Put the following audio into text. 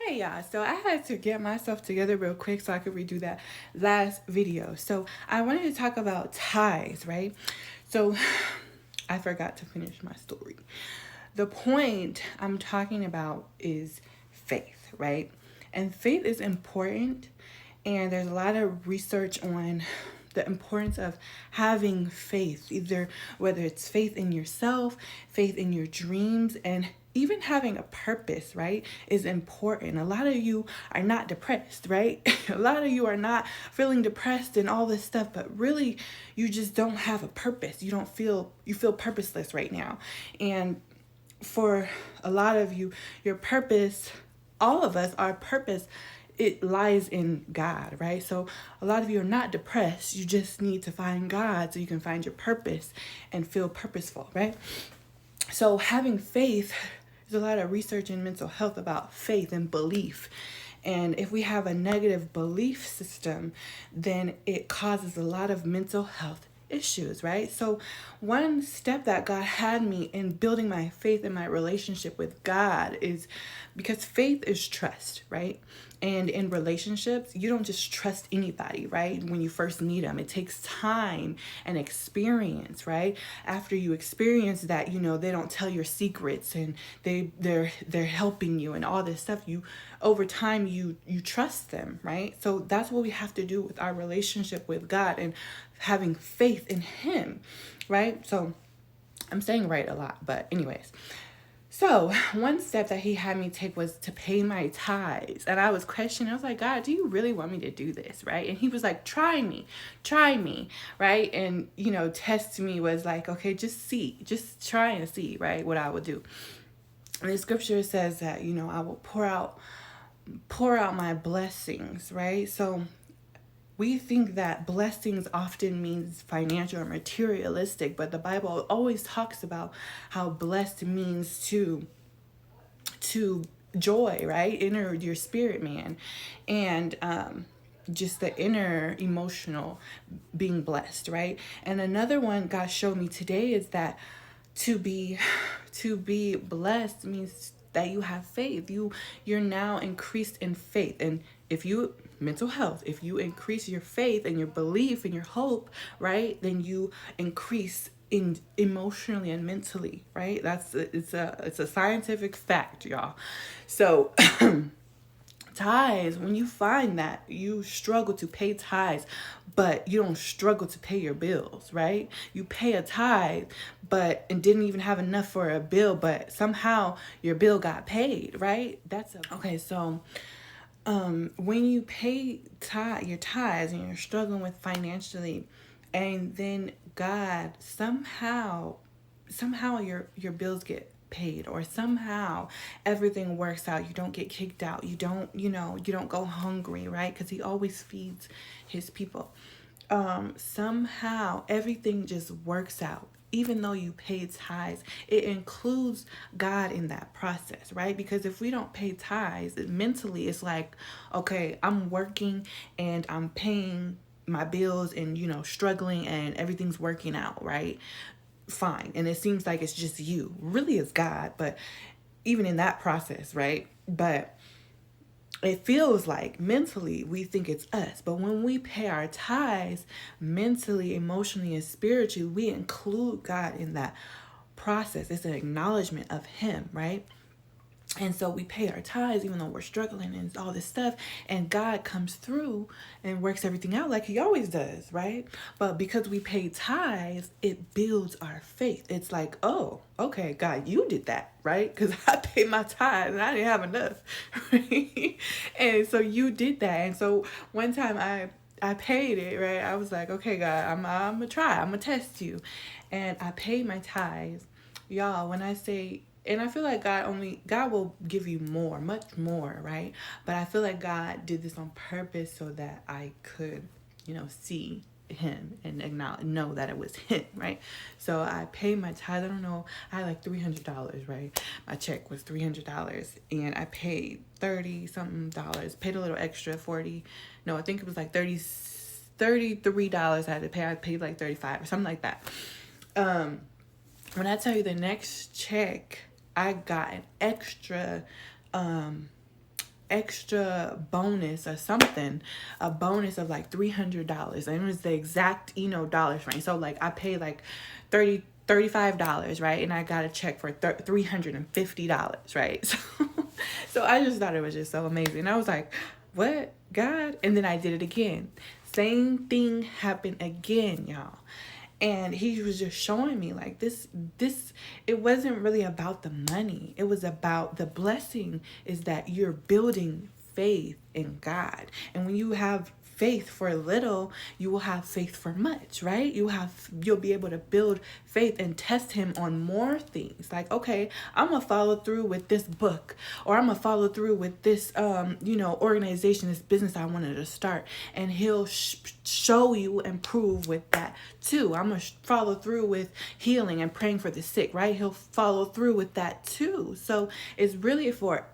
Hey y'all, so I had to get myself together real quick so I could redo that last video. So I wanted to talk about tithes, right? So I forgot to finish my story. The point I'm talking about is faith, right? And faith is important, and there's a lot of research on the importance of having faith, either whether it's faith in yourself, faith in your dreams, and even having a purpose, right, is important. A lot of you are not depressed, right? A lot of you are not feeling depressed and all this stuff, but really you just don't have a purpose. You feel purposeless right now. And for a lot of you, your purpose, all of us, our purpose, it lies in God, right? So a lot of you are not depressed. You just need to find God so you can find your purpose and feel purposeful, right? So having faith, there's a lot of research in mental health about faith and belief. And if we have a negative belief system, then it causes a lot of mental health issues, right? So one step that God had me in building my faith and my relationship with God is because faith is trust, right? And in relationships, you don't just trust anybody, right? When you first meet them, it takes time and experience, right? After you experience that, they don't tell your secrets and they're helping you and all this stuff. You over time you trust them, right? So that's what we have to do with our relationship with God and having faith in Him, right? So I'm saying right a lot, but anyways. So one step that he had me take was to pay my tithes. And I was questioning, I was like, God, do you really want me to do this? Right. And he was like, try me. Right. And, test me was like, okay, just try and see, right, what I would do. And the scripture says that, I will pour out my blessings, right? So we think that blessings often means financial or materialistic, but the Bible always talks about how blessed means to joy, right? Inner your spirit man, and just the inner emotional being blessed, right? And another one God showed me today is that to be to be blessed means that you have faith. You're now increased in faith. And if you mental health, if you increase your faith and your belief and your hope, right, then you increase in emotionally and mentally, right? It's a scientific fact, y'all. So tithes, when you find that you struggle to pay tithes, but you don't struggle to pay your bills, right? You pay a tithe, and didn't even have enough for a bill, but somehow your bill got paid, right? Okay. So when you pay your tithes and you're struggling with financially, and then God somehow your bills get paid, or somehow everything works out, you don't get kicked out, you don't go hungry, right? Because he always feeds his people. Somehow everything just works out. Even though you pay tithes, it includes God in that process, right? Because if we don't pay tithes, mentally it's like, okay, I'm working and I'm paying my bills and struggling and everything's working out, right? Fine. And it seems like it's just you. Really it's God, but even in that process, right? But it feels like mentally we think it's us. But when we pay our tithes, mentally, emotionally, and spiritually, we include God in that process. It's an acknowledgement of Him, right? And so we pay our tithes even though we're struggling and all this stuff. And God comes through and works everything out like He always does, right? But because we pay tithes, it builds our faith. It's like, oh, okay, God, you did that, right? Because I paid my tithes and I didn't have enough, right? And so you did that. And so one time I paid it, right? I was like, okay, God, I'm gonna try. I'm gonna test you. And I paid my tithes. Y'all, when I say, and I feel like God will give you more, much more, right? But I feel like God did this on purpose so that I could, see Him and acknowledge, know that it was Him, right? So I paid my tithe. I don't know, I had like $300, right? My check was $300, and I paid 30 something dollars. Paid a little extra, 40. No, I think it was like $33 I had to pay. I paid like 35 or something like that. When I tell you the next check, I got an extra extra bonus or something, a bonus of like $300, and it was the exact dollars range. So like I paid like 35, right, and I got a check for $350, right. So I just thought it was just so amazing. I was like, what, God? And then I did it again. Same thing happened again, y'all. And he was just showing me like this it wasn't really about the money. It was about the blessing, is that you're building faith in God. And when you have faith for little, you will have faith for much, right? You'll be able to build faith and test him on more things. Like, okay, I'm gonna follow through with this book, or I'm gonna follow through with this organization, this business I wanted to start, and he'll show you and prove with that too. I'm gonna follow through with healing and praying for the sick, right? He'll follow through with that too. So it's really for